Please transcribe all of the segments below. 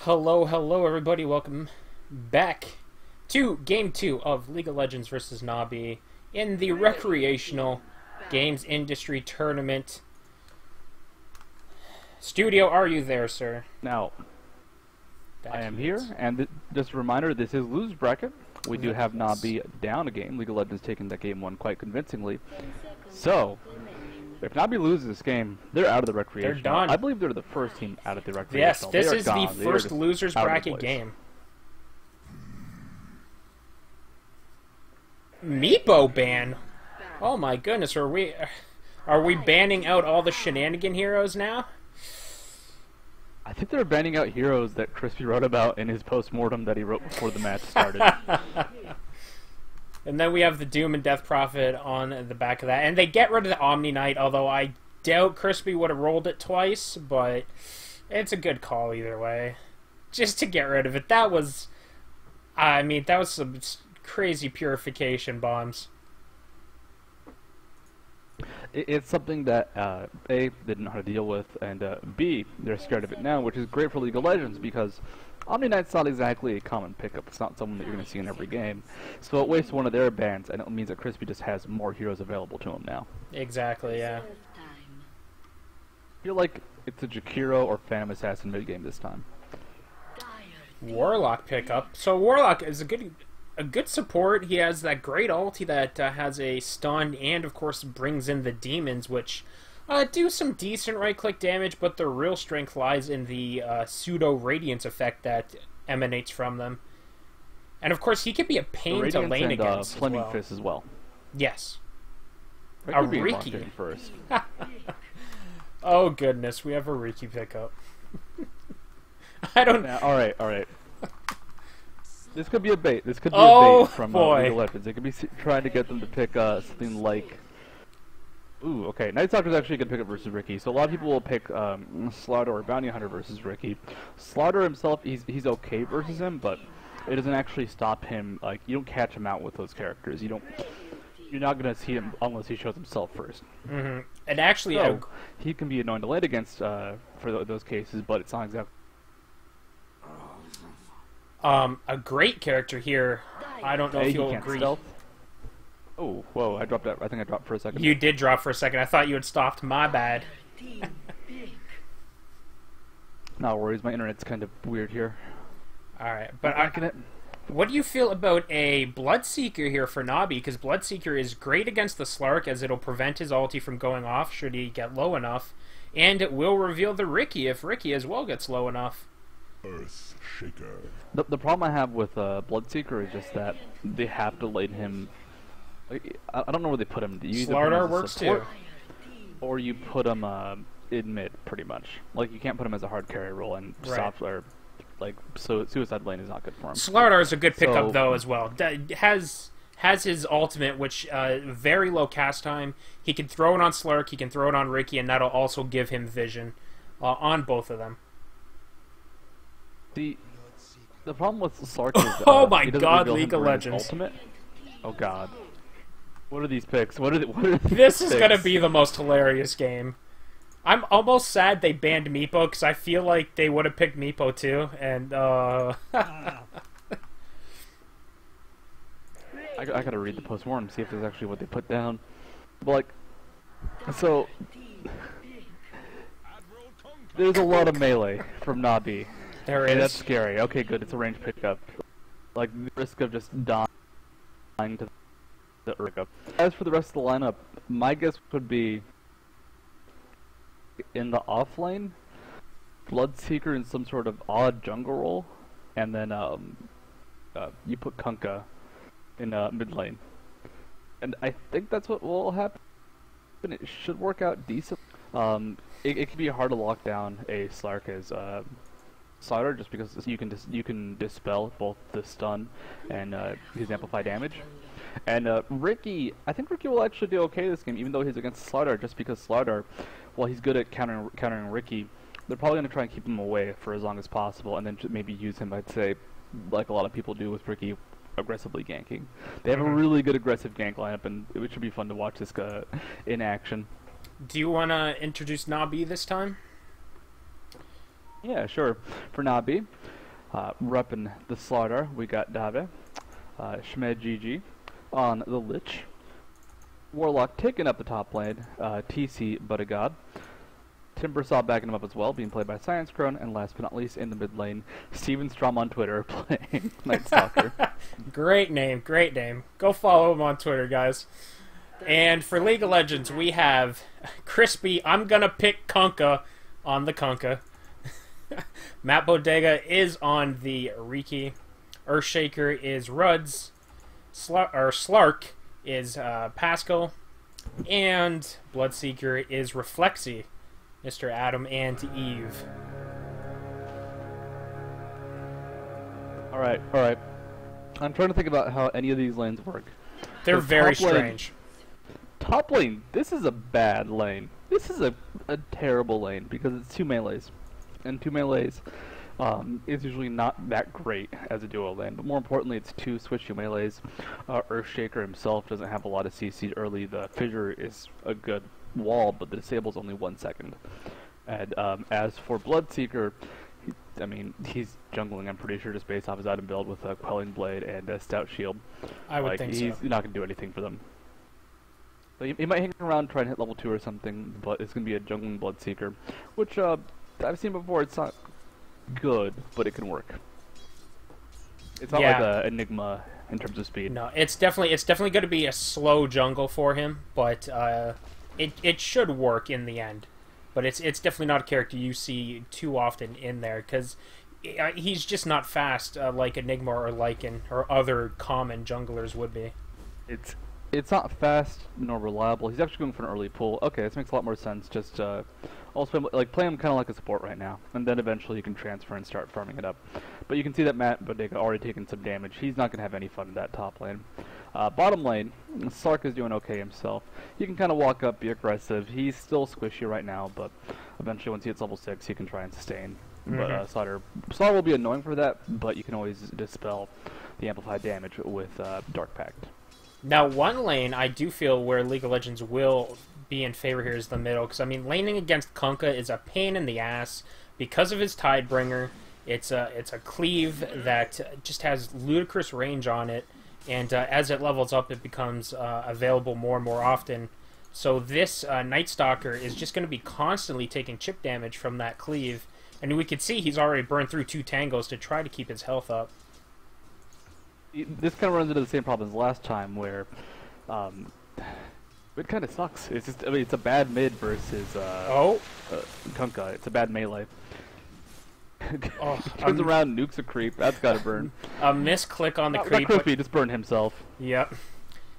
Hello, hello, everybody. Welcome back to Game 2 of League of Legends vs. Nabi in the Recreational Games Industry Tournament. Studio, are you there, sir? Now, Back I am he is. here, and just a reminder, this is Lose Bracket. We do have Nabi down a game. League of Legends taking that game one quite convincingly. So, if Nabi loses this game, they're out of the Recreational. They're done. I believe they're the first team out of the Yes, Recreational. this They are is gone. the They are first just losers out of the bracket place. game. Meepo ban? Oh my goodness, are we banning out all the shenanigan heroes now? I think they're banning out heroes that Crispy wrote about in his post-mortem that he wrote before the match started. And then we have the Doom and Death Prophet on the back of that. And they get rid of the Omni Knight, although I doubt Crispy would have rolled it twice, but it's a good call either way. Just to get rid of it. That was, I mean, that was some crazy purification bombs. It's something that, A, they didn't know how to deal with, and B, they're scared of it now, which is great for League of Legends, because Omni Knight's not exactly a common pickup. It's not someone that you're going to see in every game. So it wastes one of their bans, and it means that Crispy just has more heroes available to him now. Exactly, yeah. I feel like it's a Jakiro or Phantom Assassin mid-game this time. Warlock pickup. So Warlock is a good support. He has that great ulti that has a stun and, of course, brings in the demons, which do some decent right-click damage, but their real strength lies in the pseudo-radiance effect that emanates from them. And, of course, he could be a pain to lane against Flaming as well. Fist as well. Yes. That could be Riki. marketing first. Oh, goodness. We have a Riki pickup. I don't... Now, alright. This could be a bait. This could be Oh, a bait from boy. League of Legends. They could be trying to get them to pick something like... Ooh, okay. Night Stalker's actually a good pickup versus Riki. So a lot of people will pick Slaughter or Bounty Hunter versus Riki. Slaughter himself, he's okay versus him, but it doesn't actually stop him. Like, you don't catch him out with those characters. You're not gonna see him unless he shows himself first. Mm-hmm. And actually... So, he can be annoying to lane against for those cases, but it's not exactly... a great character here. I don't know if you'll agree. Stealth. Oh, whoa, I dropped that. I think I dropped for a second. You did drop for a second. I thought you had stopped. My bad. No worries, my internet's kind of weird here. Alright, but what do you feel about a Bloodseeker here for Nabi? Because Bloodseeker is great against the Slark, as it'll prevent his ulti from going off should he get low enough. And it will reveal the Riki if Riki as well gets low enough. Earth Shaker. The problem I have with Bloodseeker is just that they have to lane him. Like, I don't know where they put him. You either put him Slardar as a works too. support, or you put him in mid, pretty much. Like, you can't put him as a hard carry role, and Right. so Suicide Lane is not good for him. Slardar is a good pickup So- though as well. Has his ultimate, which very low cast time. He can throw it on Slark, he can throw it on Riki, and that'll also give him vision on both of them. The problem with Slark is Oh my he doesn't God, reveal him League of during his Legends. Ultimate. Oh God. What are these picks? What are these This is picks? gonna be the most hilarious game. I'm almost sad they banned Meepo, because I feel like they would have picked Meepo too, and I gotta read the post-mortem, see if there's actually what they put down. But, like, so... There's a lot of melee from Nabi. there And is. that's scary. Okay, good, it's a range pickup. Like, the risk of just dying to the pickup. As for the rest of the lineup, my guess would be... in the off lane, Bloodseeker in some sort of odd jungle role, and then you put Kunkka in mid lane. And I think that's what will happen. It should work out decent. It can be hard to lock down a Slark as Slaughter, just because you can dispel both the stun and his amplify damage. And Riki, I think Riki will actually do okay this game, even though he's against Slaughter, just because Slaughter, while he's good at countering Riki, they're probably going to try and keep him away for as long as possible, and then maybe use him, I'd say, like a lot of people do with Riki, aggressively ganking. They have a really good aggressive gank lineup, and it should be fun to watch this guy in action. Do you want to introduce Nabi this time? Yeah, sure. For Nabi, Repping the Slaughter, we got Dave, Shmed GG on the Lich. Warlock taking up the top lane, TC But a God. Timbersaw backing him up as well, being played by Science Crone, and last but not least, in the mid lane, Steven Strom on Twitter playing Night Stalker. Great name, great name. Go follow him on Twitter, guys. And for League of Legends, we have Crispy, I'm gonna pick Kunkka on the Kunkka. Matt Bodega is on the Riki. Earthshaker is Ruds. Slark is Pascal. And Bloodseeker is Reflexy, Mr. Adam and Eve. Alright. I'm trying to think about how any of these lanes work. They're very strange. Top lane, this is a bad lane. This is a terrible lane because it's 2 melees. And 2 melees is usually not that great as a duo lane. But more importantly, it's 2 switchy melees. Earthshaker himself doesn't have a lot of CC early. The Fissure is a good wall, but the disable's only 1 second. And as for Bloodseeker, he's jungling, I'm pretty sure, just based off his item build with a Quelling Blade and a Stout Shield. I would think he's not going to do anything for them. So he might hang around, try and hit level 2 or something, but it's going to be a jungling Bloodseeker, which I've seen before. It's not good, but it can work. It's not like a Enigma in terms of speed. No, it's definitely going to be a slow jungle for him, but it should work in the end. But it's definitely not a character you see too often in there, because he's just not fast like Enigma or Lycan or other common junglers would be. It's not fast nor reliable. He's actually going for an early pull. Okay, this makes a lot more sense. Just also play him kind of like a support right now, and then eventually you can transfer and start farming it up. But you can see that Matt Bodega already taken some damage. He's not going to have any fun in that top lane. Bottom lane, Sark is doing okay himself. He can kind of walk up, be aggressive. He's still squishy right now, but eventually once he hits level 6, he can try and sustain. But Slaughter will be annoying for that, but you can always dispel the amplified damage with Dark Pact. Now, one lane I do feel where League of Legends will be in favor here is the middle, because laning against Kunkka is a pain in the ass because of his Tidebringer. It's a cleave that just has ludicrous range on it, and as it levels up, it becomes available more and more often. So this Night Stalker is just going to be constantly taking chip damage from that cleave, and we could see he's already burned through 2 tangos to try to keep his health up. This kind of runs into the same problem as last time, where it kind of sucks. It's just, it's a bad mid versus Kunkka. It's a bad melee. Turns around, nukes a creep. That's gotta burn. A misclick on the creep. Not creepy, just burn himself. Yep.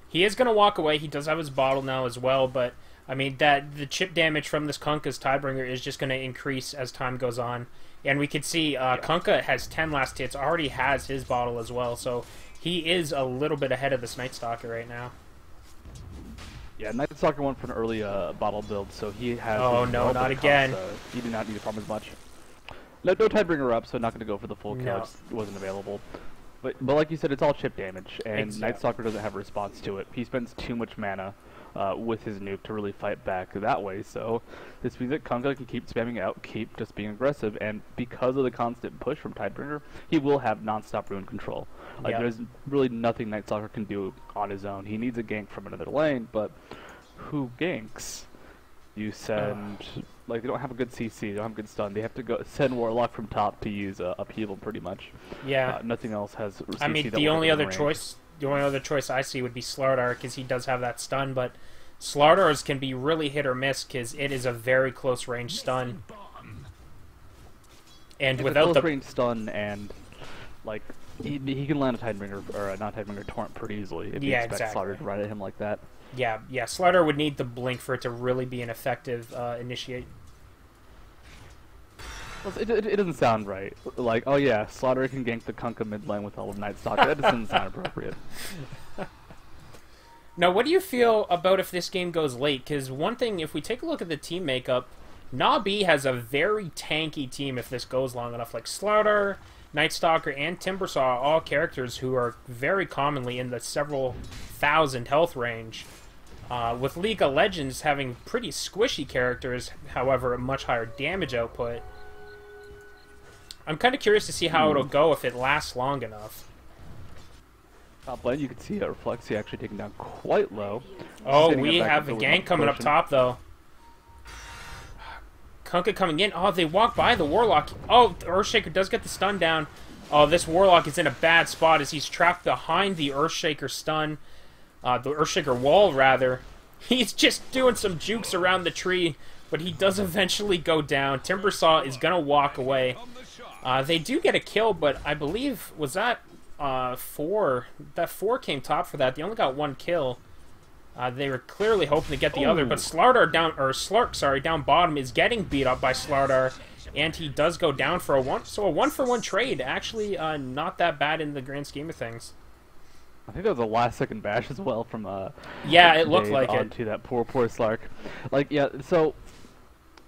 He is gonna walk away. He does have his bottle now as well, but the chip damage from this Kunkka's Tidebringer is just gonna increase as time goes on. And we could see Kunkka has 10 last hits, already has his bottle as well, so he is a little bit ahead of this Night Stalker right now. Yeah, Night Stalker went for an early bottle build, so he has... Oh no, not again. He did not need to farm as much. No Tidebringer up, so not going to go for the full kill. No. It wasn't available. But like you said, it's all chip damage, and Exactly. Night Stalker doesn't have a response to it. He spends too much mana with his nuke to really fight back that way, so this means that Kunkka can keep spamming out, keep just being aggressive, and because of the constant push from Tidebringer, he will have non-stop rune control. There's really nothing Night Stalker can do on his own. He needs a gank from another lane, but who ganks? You send... they don't have a good CC, they don't have a good stun. They have to go send Warlock from top to use upheaval, pretty much. Yeah. Nothing else has CC the only other choice I see would be Slardar, because he does have that stun, but Slardar's can be really hit or miss, because it is a very close range stun. And without the range stun, and he can land a Tidebringer or a non-Tidebringer torrent pretty easily if you expect Slardar to ride at him like that. Yeah, Slardar would need the blink for it to really be an effective initiate. Well, it doesn't sound right. Oh yeah, Slardar can gank the Kunkka mid lane with all of Night Stalker. That doesn't sound appropriate. Now, what do you feel about if this game goes late? Because one thing, if we take a look at the team makeup, Na'Vi has a very tanky team if this goes long enough. Like Slardar, Night Stalker, and Timbersaw are all characters who are very commonly in the several thousand health range. With League of Legends having pretty squishy characters, however, a much higher damage output. I'm kind of curious to see how it'll go if it lasts long enough. Top lane, you can see Reflexy actually taken down quite low. Oh, Setting we it back have a with gank coming up potion. top, though. Kunkka coming in. Oh, they walk by the Warlock. Oh, the Earthshaker does get the stun down. Oh, this Warlock is in a bad spot as he's trapped behind the Earthshaker stun. The Earthshaker wall, rather. He's just doing some jukes around the tree, but he does eventually go down. Timbersaw is going to walk away. They do get a kill, but I believe, was that 4? That 4 came top for that. They only got 1 kill. They were clearly hoping to get the other, but Slark, sorry, down bottom is getting beat up by Slardar, and he does go down for a 1. So a 1-for-1 trade, actually not that bad in the grand scheme of things. I think that was a last-second bash as well from yeah, it looked Dave like it. onto that poor Slark. Like, yeah, so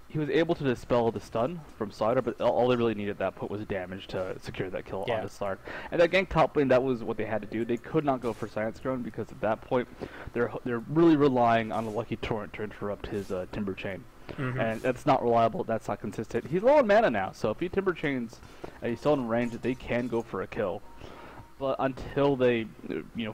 he was able to dispel the stun from Slardar, but all they really needed at that point was damage to secure that kill onto Slark. And that gank top lane, that was what they had to do. They could not go for Science Grown because at that point they're really relying on a Lucky Torrent to interrupt his Timber Chain. And that's not reliable, that's not consistent. He's low on mana now, so if he Timber Chains and he's still in range, they can go for a kill. But until they,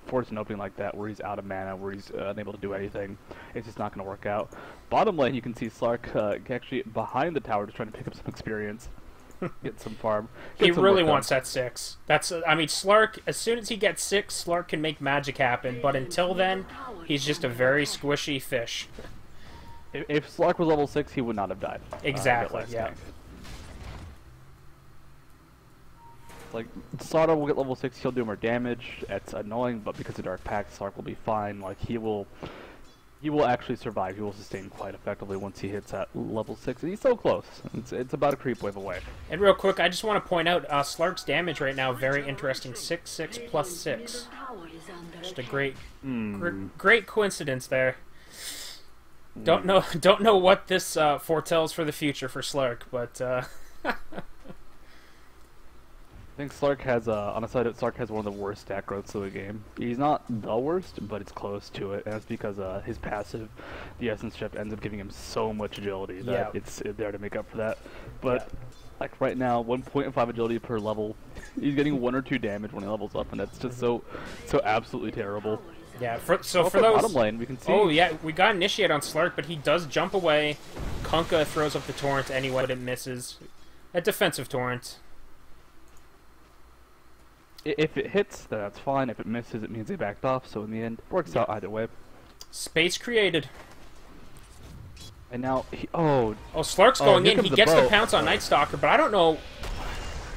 force an opening like that, where he's out of mana, where he's unable to do anything, it's just not going to work out. Bottom lane, you can see Slark actually behind the tower, just trying to pick up some experience, get some farm. He really wants that 6. I mean, Slark, as soon as he gets 6, Slark can make magic happen. But until then, he's just a very squishy fish. If Slark was level 6, he would not have died. Exactly. Yeah. Tank. Like, Slardar will get level 6, he'll do more damage. It's annoying, but because of Dark Pact, Slark will be fine. Like, he will actually survive. He will sustain quite effectively once he hits that level 6. And he's so close. It's about a creep wave away. And real quick, I just want to point out, Slark's damage right now, very interesting. 6/6 plus 6. Just a great coincidence there. Don't know what this foretells for the future for Slark, but I think Slark has, on the side of Slark has one of the worst stat growths of the game. He's not the worst, but it's close to it, and that's because his passive, the Essence Shift, ends up giving him so much agility that it's there to make up for that. But, like right now, 1.5 agility per level, he's getting 1 or 2 damage when he levels up, and that's just so absolutely terrible. Yeah, for those... bottom lane, we can see... Oh, yeah, we got Initiate on Slark, but he does jump away. Kunkka throws up the Torrent anyway, but it misses. A defensive Torrent. If it hits, then that's fine. If it misses, it means they backed off, so in the end, it works out either way. Space created. And now, Slark's going in. He gets the boat. pounce on Night Stalker, but I don't know...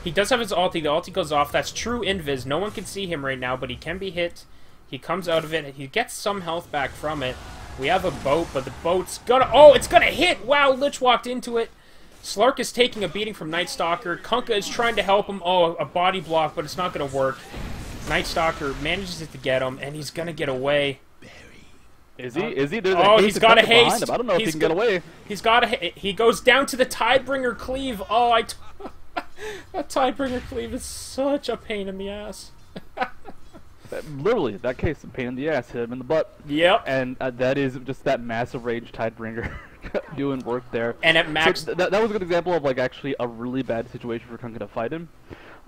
He does have his ulti. The ulti goes off. That's true invis. No one can see him right now, but he can be hit. He comes out of it. He gets some health back from it. We have a boat, but the boat's gonna... Oh, it's gonna hit! Wow, Lich walked into it. Slark is taking a beating from Night Stalker. Kunkka is trying to help him. Oh, a body block, but it's not gonna work. Night Stalker manages to get him, and he's gonna get away. Is he? Is he? There's he's got a haste. I don't know if he can get away. He's got a... He goes down to the Tidebringer Cleave. Oh, that Tidebringer Cleave is such a pain in the ass. Literally, in that case, a pain in the ass, hit him in the butt. Yep. And that is just that massive rage Tidebringer doing work there. And at max... So that was a good example of, like, actually a really bad situation for Kunkka to fight him.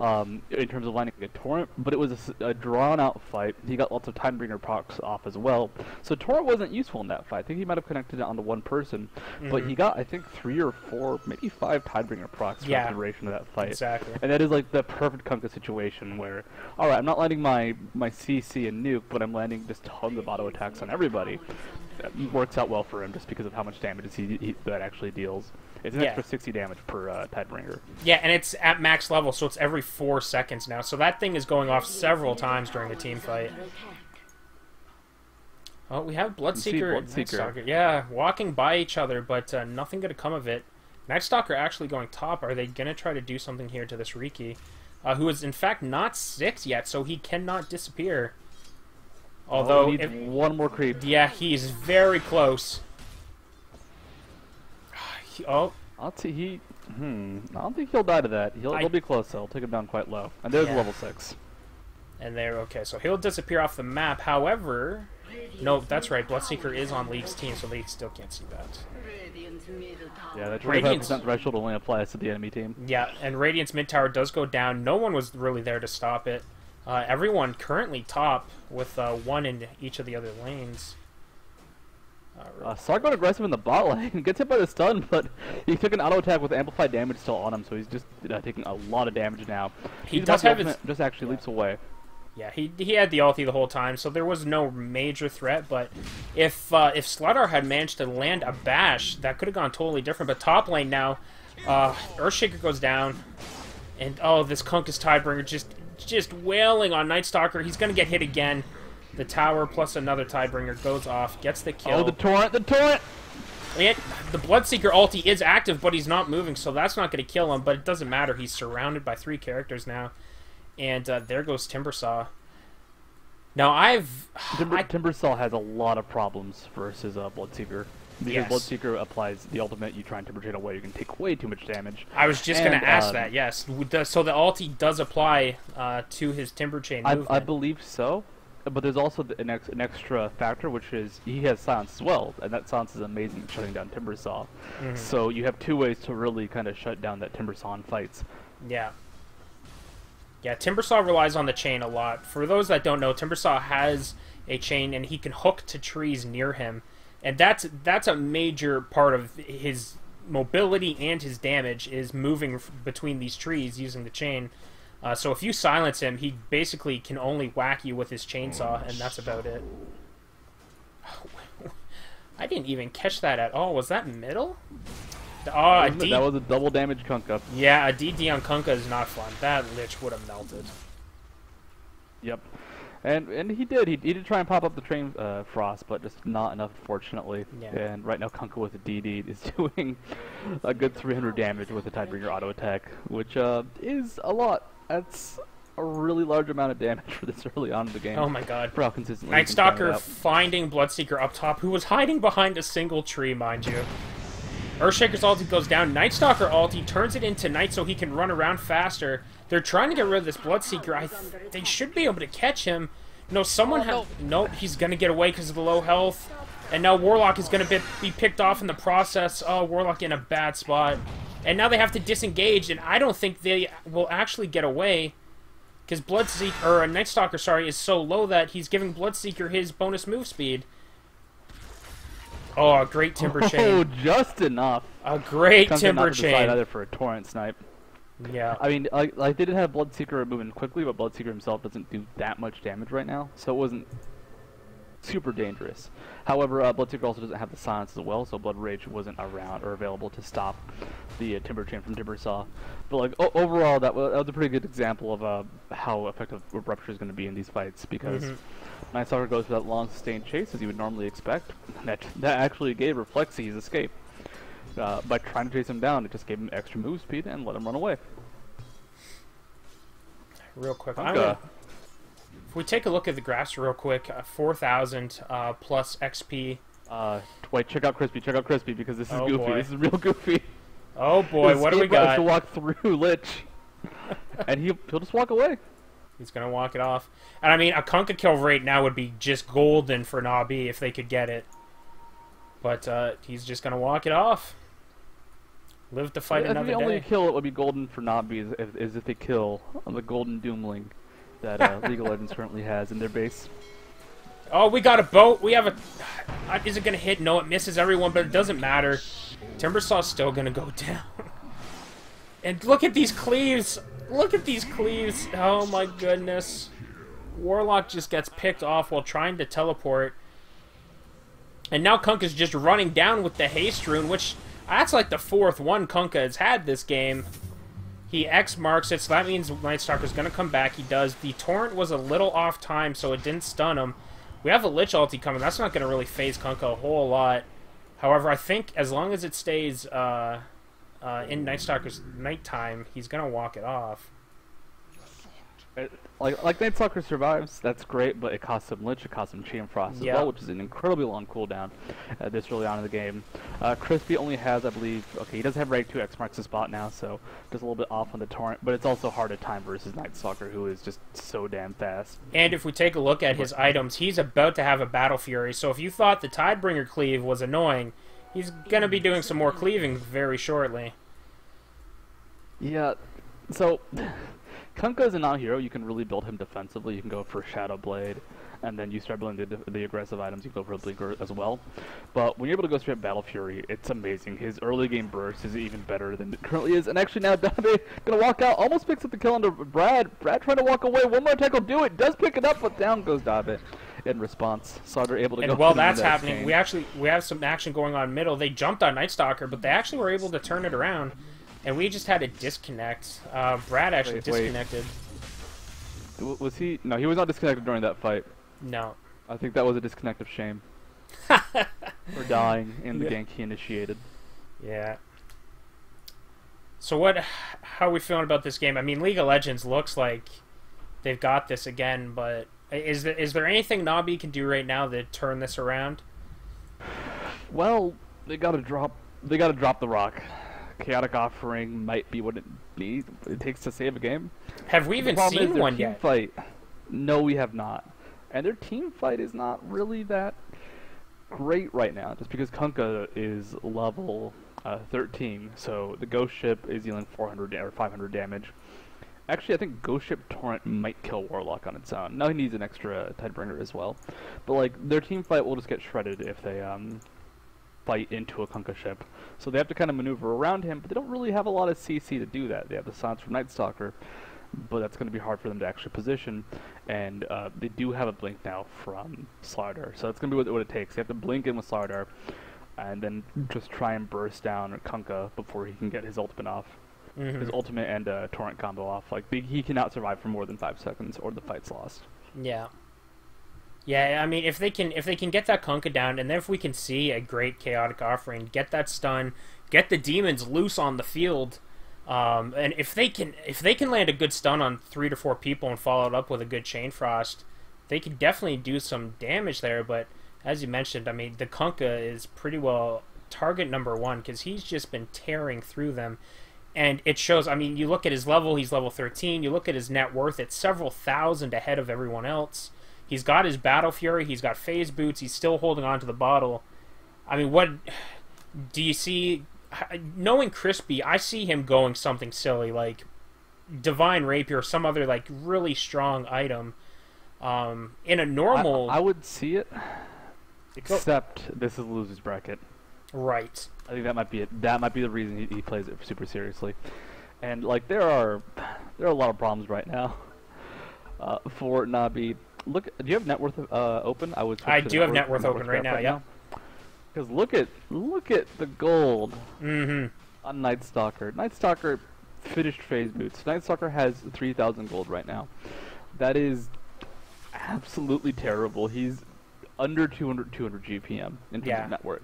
In terms of lining a Torrent, but it was a drawn-out fight. He got lots of Tidebringer procs off as well. So Torrent wasn't useful in that fight. I think he might have connected it onto one person, but he got, I think, 3 or 4, maybe 5 Tidebringer procs for the duration of that fight. Exactly. And that is like the perfect Kunkka situation where, alright, I'm not landing my CC and nuke, but I'm landing just tons of auto attacks on everybody. That works out well for him just because of how much damage that actually deals. It's an extra 60 damage per Tidebringer. Yeah, and it's at max level, so it's every 4 seconds now. So that thing is going off several times during a team fight. Oh, we have Bloodseeker and Night Stalker. Yeah, walking by each other, but nothing going to come of it. Night Stalker actually going top. Are they going to try to do something here to this Riki? Who is, in fact, not 6 yet, so he cannot disappear. Although, he needs one more creep. Yeah, he's very close. Oh, I'll see. I don't think he'll die to that. He'll be close though. He'll take him down quite low. And there's level 6. And there, okay, so he'll disappear off the map. However, No, that's right. Bloodseeker is on League's team, so they still can't see that. Yeah, that Radiance- 25% threshold only applies to the enemy team. Yeah, and Radiant's mid tower does go down. No one was really there to stop it. Everyone currently top with one in each of the other lanes. Sark got aggressive in the bot lane, gets hit by the stun, but he took an auto attack with amplified damage still on him, so he's just taking a lot of damage now. He does have his... Just actually leaps away. Yeah, he had the ulti the whole time, so there was no major threat, but if Slardar had managed to land a bash, that could have gone totally different. But top lane now, Earthshaker goes down, and oh, this Kunkka's Tidebringer just wailing on Night Stalker. He's going to get hit again. The tower plus another Tidebringer goes off, gets the kill. Oh, the torrent, the torrent! And the Bloodseeker ulti is active, but he's not moving, so that's not going to kill him, but it doesn't matter. He's surrounded by 3 characters now. And there goes Timbersaw. Now, Timbersaw has a lot of problems versus Bloodseeker. Because Yes. Bloodseeker applies the ultimate, you try and Timber Chain away, you can take way too much damage. I was just going to ask that, yes. So the ulti does apply to his Timber Chain movement. I believe so, but there's also an extra factor, which is he has silence as well, and that silence is amazing at shutting down Timbersaw. So you have 2 ways to really kind of shut down that Timbersaw in fights. Yeah. Yeah, Timbersaw relies on the chain a lot. For those that don't know, Timbersaw has a chain, and he can hook to trees near him. And that's a major part of his mobility and his damage, is moving between these trees using the chain. So if you silence him, he basically can only whack you with his chainsaw, and that's about it. I didn't even catch that at all. Was that middle? Oh, that was a double damage Kunkka. Yeah, a DD on Kunkka is not fun. That Lich would have melted. Yep. And he did. He did try and pop up the train frost, but just not enough, fortunately. Yeah. And right now Kunkka with a DD is doing a good 300 damage with a Tidebringer auto attack, which is a lot. That's a really large amount of damage for this early on in the game. Oh my god. For how consistently Night Stalker finding Bloodseeker up top, who was hiding behind a single tree, mind you. Earthshaker's ulti goes down. Night Stalker ulti turns it into night so he can run around faster. They're trying to get rid of this Bloodseeker. They should be able to catch him. No, someone has... Nope, he's going to get away because of the low health. And now Warlock is going to be picked off in the process. Oh, Warlock in a bad spot. And now they have to disengage, and I don't think they will actually get away. Because Bloodseeker, or Night Stalker, sorry, is so low that he's giving Bloodseeker his bonus move speed. Oh, a great Timber Chain. Oh, just enough. A great Kunkka Timber not to decide Chain. either for a torrent snipe. Yeah. I mean, like they did have Bloodseeker moving quickly, but Bloodseeker himself doesn't do that much damage right now, so it wasn't super dangerous. However, Bloodseeker also doesn't have the silence as well, so Blood Rage wasn't around or available to stop the Timber Chain from Timbersaw. But like overall, that was a pretty good example of how effective Rupture is going to be in these fights, because Night Stalker goes for that long sustained chase as you would normally expect. That actually gave Reflexy his escape. By trying to chase him down, it just gave him extra move speed and let him run away. Real quick, if we take a look at the graphs real quick, 4,000 plus XP. Wait, check out Crispy, because this is goofy. Boy. This is real goofy. Oh boy, what do we got? To walk through Lich, and he'll just walk away. He's gonna walk it off. And I mean, a Kunkka kill rate now would be just golden for Na'Vi if they could get it. But he's just gonna walk it off. Live to fight another day. The only kill that would be golden for Na'Vi is if they kill the golden Doomling that League of Legends currently has in their base. Oh, we got a boat. We have a... Is it going to hit? No, it misses everyone, but it doesn't matter. Timbersaw's still going to go down. And look at these cleaves. Look at these cleaves. Oh my goodness. Warlock just gets picked off while trying to teleport. And now Kunkka's just running down with the haste rune, which... That's like the 4th one Kunkka has had this game. He X marks it, so that means Night Stalker's going to come back. He does. The Torrent was a little off time, so it didn't stun him. We have a Lich ulti coming. That's not going to really phase Kunkka a whole lot. However, I think as long as it stays in Night Stalker's nighttime, he's going to walk it off. Like Night Stalker survives, that's great, but it costs him Lich, it costs him Chain Frost as well, which is an incredibly long cooldown this early on in the game. Crispy only has, I believe, okay, he does have Reg 2, X marks the spot now, so just a little bit off on the Torrent, but it's also hard to time versus Night Stalker, who is just so damn fast. And if we take a look at his items, he's about to have a Battle Fury, so if you thought the Tidebringer cleave was annoying, he's going to be doing some more cleaving very shortly. Yeah, so Kunkka is a non-hero. You can really build him defensively. You can go for Shadow Blade, and then you start building the aggressive items. You go for Blinker as well. But when you're able to go straight Battle Fury, it's amazing. His early game burst is even better than it currently is. And actually now Dabe gonna walk out, almost picks up the kill under Brad. Brad trying to walk away. One more attack will do it. Does pick it up, but down goes Dabe in response. So they're able to go. And while that's happening, we have some action going on middle. They jumped on Night Stalker, but they actually were able to turn it around. And we just had a disconnect. Brad actually disconnected. Was he? No, he was not disconnected during that fight. No. I think that was a disconnect of shame. For dying in the gank he initiated. Yeah. So how are we feeling about this game? I mean, League of Legends looks like they've got this again, but is there anything Nabi can do right now to turn this around? Well, they gotta drop the rock. Chaotic Offering might be what it takes to save a game. Have we even seen one yet? Fight. No, we have not. And their team fight is not really that great right now, just because Kunkka is level 13, so the Ghost Ship is dealing 400 or 500 damage. Actually, I think Ghost Ship Torrent might kill Warlock on its own. Now he needs an extra Tidebringer as well. But like their team fight will just get shredded if they fight into a Kunkka ship. So they have to kind of maneuver around him, but they don't really have a lot of CC to do that. They have the silence from Night Stalker, but that's going to be hard for them to actually position. And they do have a blink now from Slardar, so that's going to be what it takes. They have to blink in with Slardar, and then just try and burst down Kunkka before he can get his ultimate off. His ultimate and torrent combo off. Like he cannot survive for more than 5 seconds, or the fight's lost. Yeah. Yeah, I mean, if they can get that Kunkka down, and then if we can see a great Chaotic Offering, get that stun, get the demons loose on the field, and if they can land a good stun on 3 to 4 people and follow it up with a good Chain Frost, they can definitely do some damage there. But as you mentioned, I mean, the Kunkka is pretty well target number 1 because he's just been tearing through them, and it shows. I mean, you look at his level; he's level 13. You look at his net worth; it's several thousand ahead of everyone else. He's got his Battle Fury, he's got Phase Boots, he's still holding on to the bottle. I mean, what do you see? Knowing Crispy, I see him going something silly, like Divine Rapier or some other, like, really strong item. In a normal... I would see it, except this is Loser's Bracket. Right. I think that might be it. That might be the reason he plays it super seriously. And, like, there are a lot of problems right now for Nabi. Look, do you have net worth open? I do have net worth open right now. Yeah. Because look at the gold on Night Stalker. Night Stalker finished Phase Boots. Night Stalker has 3,000 gold right now. That is absolutely terrible. He's under 200 GPM in terms of net worth.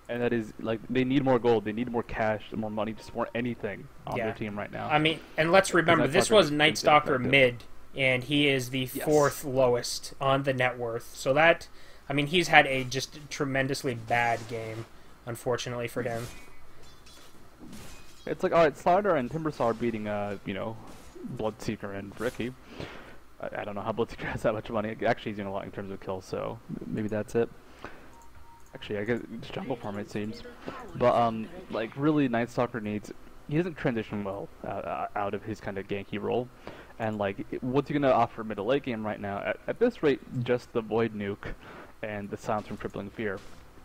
And that is, like, they need more gold. They need more cash, more money to support anything on their team right now. I mean, and let's remember, this was Night Stalker mid. And he is the 4th lowest on the net worth. So that, I mean, he's had a just tremendously bad game, unfortunately for him. It's like, alright, Slardar and Timbersaw are beating, you know, Bloodseeker and Ricky. I don't know how Bloodseeker has that much money. Actually, he's doing a lot in terms of kills, so maybe that's it. Actually, I guess it's jungle farm, it seems. But, like, really, Night Stalker needs... He doesn't transition well out of his kind of ganky role. And, like, what's he going to offer mid to late game right now? At this rate, just the Void Nuke and the Silence from Crippling Fear.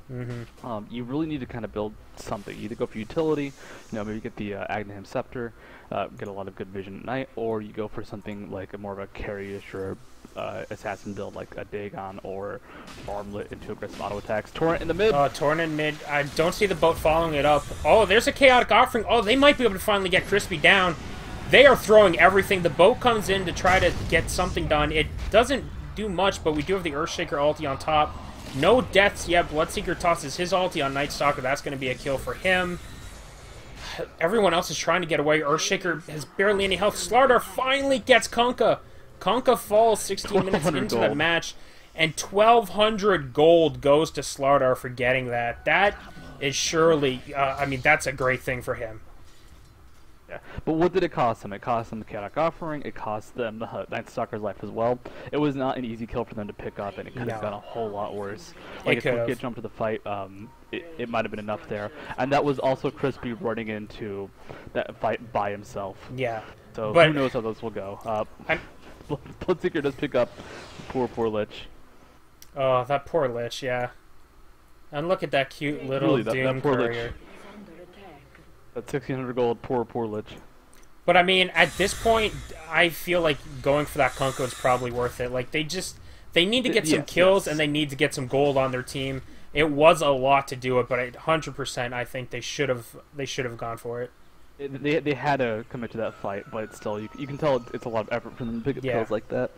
You really need to kind of build something. Either go for utility, you know, maybe get the Aghanim Scepter, get a lot of good vision at night, or you go for something like more of a carry-ish or assassin build like a Dagon or Armlet into aggressive auto attacks. Torrent in the mid. Torrent in mid. I don't see the boat following it up. Oh, there's a Chaotic Offering. Oh, they might be able to finally get Crispy down. They are throwing everything. The boat comes in to try to get something done. It doesn't do much, but we do have the Earthshaker ulti on top. No deaths yet. Bloodseeker tosses his ulti on Night Stalker. That's going to be a kill for him. Everyone else is trying to get away. Earthshaker has barely any health. Slardar finally gets Kunkka. Kunkka falls 16 minutes 1200 into the gold. match, and 1,200 gold goes to Slardar for getting that. That is surely, I mean, that's a great thing for him. Yeah. But what did it cost them? It cost them the Chaotic Offering, it cost them the Night Stalker's life as well. It was not an easy kill for them to pick up, and it could have No. gone a whole lot worse. Like, if could've. Wicket jumped to the fight, it might have been enough there. And that was also Crispy running into that fight by himself. Yeah. So But- who knows how this will go. I'm- Bloodseeker does pick up poor Lich. Oh, that poor Lich, yeah. And look at that cute little Really, that Doom poor Lich. courier. That 1600 gold, poor Lich. But I mean, at this point, I feel like going for that Kunkka is probably worth it. Like, they need to get some Yes, kills, yes. and they need to get some gold on their team. It was a lot to do it, but 100% I think they should have gone for it. They had to commit to that fight, but still, you can tell it's a lot of effort for them to pick up Yeah. kills like that.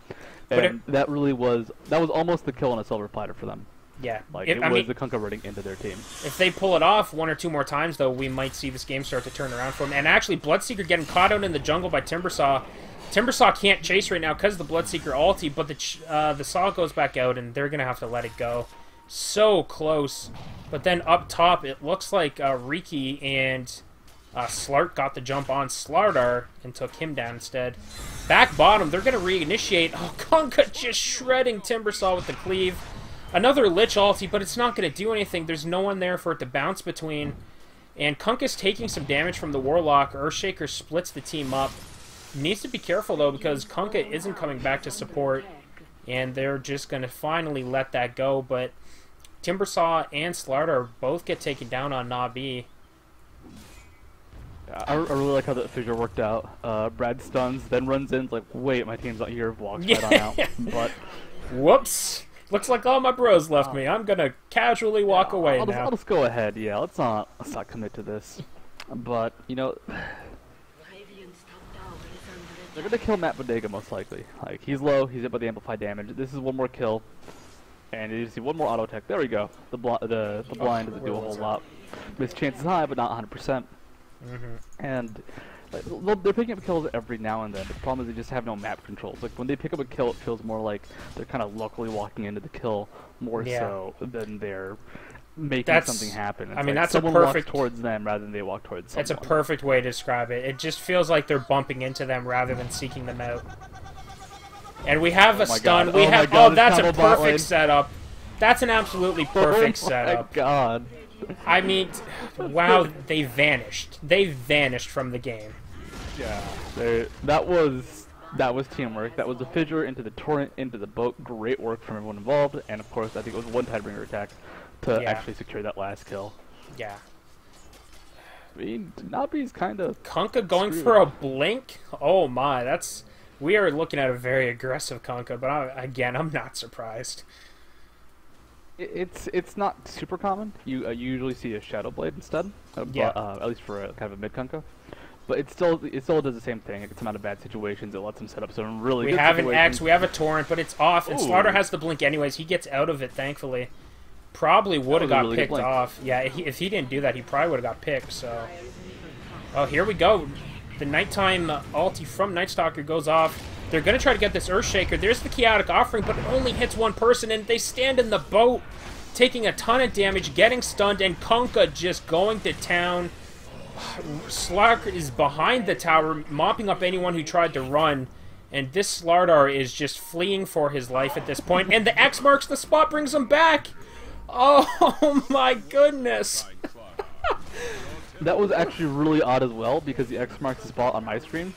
But And that was almost the kill on a silver platter for them. Yeah. Like, If- it I was mean, the Kunkka running into their team. if they pull it off one or two more times, though, we might see this game start to turn around for them. And actually, Bloodseeker getting caught out in the jungle by Timbersaw. Timbersaw can't chase right now because of the Bloodseeker ulti, but the Saw goes back out, and they're going to have to let it go. So close. But then up top, it looks like Riki and Slart got the jump on Slardar and took him down instead. Back bottom, they're going to reinitiate. Oh, Kunkka just shredding Timbersaw with the cleave. Another Lich ulti, but it's not going to do anything. There's no one there for it to bounce between. And Kunkka's taking some damage from the Warlock. Earthshaker splits the team up. Needs to be careful, though, because Kunkka isn't coming back to support. And they're just going to finally let that go. But Timbersaw and Slardar both get taken down on Na'Vi. I really like how that fissure worked out. Brad stuns, then runs in, like, wait, my team's not here, walks right on out. But Whoops. Looks like all my bros left me. I'm going to casually walk away I'll now. just go ahead. Yeah, let's not commit to this. But you know, they're gonna kill Matt Bodega most likely. Like, he's low, he's hit by the amplified damage. This is one more kill, and you see one more auto tech. There we go. The blind doesn't do a whole lot. Miss chance is high, but not 100%. And like, they're picking up kills every now and then. The problem is they just have no map controls. Like, when they pick up a kill, it feels more like they're kind of locally walking into the kill more so than they're making something happen. It's I mean, like that's someone a perfect walks towards them rather than they walk towards someone. That's a perfect way to describe it. It just feels like they're bumping into them rather than seeking them out. And we have a my stun. God. We Oh my have God, this that's a combo bot lane. perfect setup. That's an absolutely perfect Oh my setup. God. I mean, wow, they vanished. They vanished from the game. Yeah, that was teamwork. That was the fissure into the torrent, into the boat. Great work from everyone involved, and of course, I think it was one Tidebringer attack to Yeah. actually secure that last kill. Yeah. I mean, Nabi's kind of Kunkka going screwed. for a blink? Oh my, we are looking at a very aggressive Kunkka, but again, I'm not surprised. It's not super common. You usually see a Shadow Blade instead, Yeah. at least for kind of a mid Kunkka. But it still does the same thing. It gets them out of bad situations. It lets them set up some really We good have an situations. X, we have a torrent, but it's off, and Ooh. Slaughter has the blink anyways. He gets out of it, thankfully. Probably would have was a got really good picked blink. off. Yeah, if he didn't do that, he probably would have got picked, so... Oh, here we go. The nighttime ulti from Night Stalker goes off. They're going to try to get this Earthshaker. There's the Chaotic Offering, but it only hits one person, and they stand in the boat, taking a ton of damage, getting stunned, and Kunkka just going to town. Slark is behind the tower, mopping up anyone who tried to run, and this Slardar is just fleeing for his life at this point, and the X marks the spot, brings him back! Oh my goodness! That was actually really odd as well, because the X marks the spot on my screen.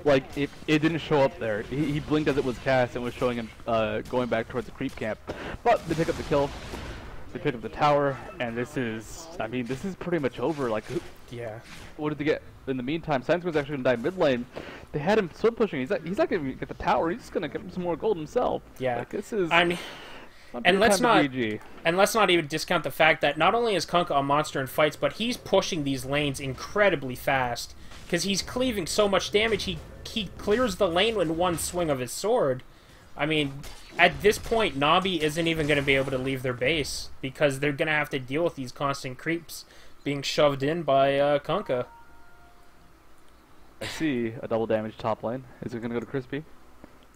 Like, it didn't show up there. He blinked as it was cast and was showing him going back towards the creep camp. But they pick up the kill, they pick up the tower, and this is pretty much over. Like, Yeah. what did they get in the meantime? Science was actually going to die mid lane. They had him sword pushing. He's not going to get the tower. He's just going to get him some more gold himself. Yeah. Like, this is... I mean, not and good let's time to not GG. and let's not even discount the fact that not only is Kunkka a monster in fights, but he's pushing these lanes incredibly fast because he's cleaving so much damage. He clears the lane in one swing of his sword. I mean, at this point, Nabi isn't even going to be able to leave their base because they're going to have to deal with these constant creeps being shoved in by Kunkka. I see a double damage top lane. Is it going to go to Crispy?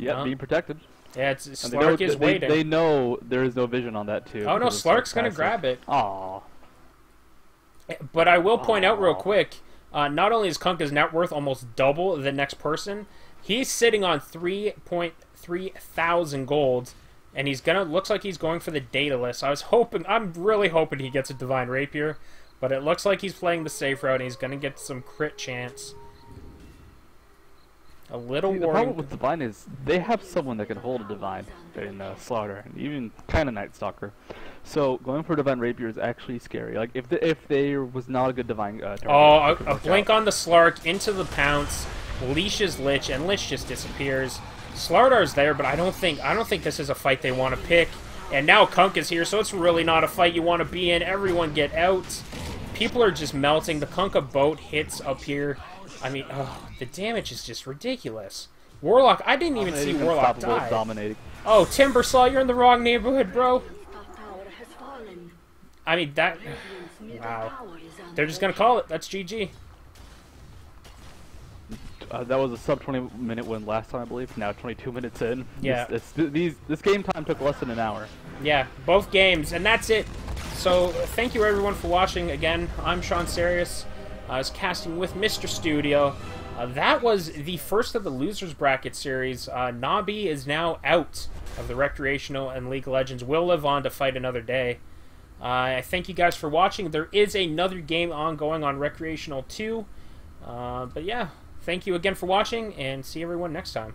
Yep, No. being protected. Yeah, it's And they know, Slark is waiting. they know there is no vision on that too. Oh no, because it's Slark's gonna passive. grab it. Aw. But I will point out real Aw. quick, not only is Kunkka's net worth almost double the next person, he's sitting on 3.3 thousand gold, and looks like he's going for the data list. I'm really hoping he gets a Divine Rapier, but it looks like he's playing the safe route, and he's gonna get some crit chance. A little See, the problem warning. with Divine is they have someone that can hold a Divine in Slaughter, and even kind of Night Stalker. So going for Divine Rapier is actually scary. Like if there was not a good Divine target, Oh, it could a work blink out. on the Slark, into the pounce, leashes Lich, and Lich just disappears. Slardar's there, but I don't think this is a fight they want to pick. And now Kunk is here, so it's really not a fight you want to be in. Everyone get out. People are just melting. The Kunkka boat hits up here. I mean, the damage is just ridiculous. Warlock, I didn't even see Warlock Unstoppable, die. dominating. Oh, Timbersaw, you're in the wrong neighborhood, bro. I mean, that... Wow. They're just gonna call it. That's GG. That was a sub 20-minute win last time, I believe. Now 22 minutes in. Yeah. This game time took less than an hour. Yeah, both games, and that's it. So, thank you everyone for watching. Again, I'm Sean Sarius. I was casting with Mr. Studio. That was the first of the Losers Bracket series. Nabi is now out of the Recreational and League of Legends. Will live on to fight another day. I thank you guys for watching. There is another game ongoing on Recreational 2. But yeah, thank you again for watching, and see everyone next time.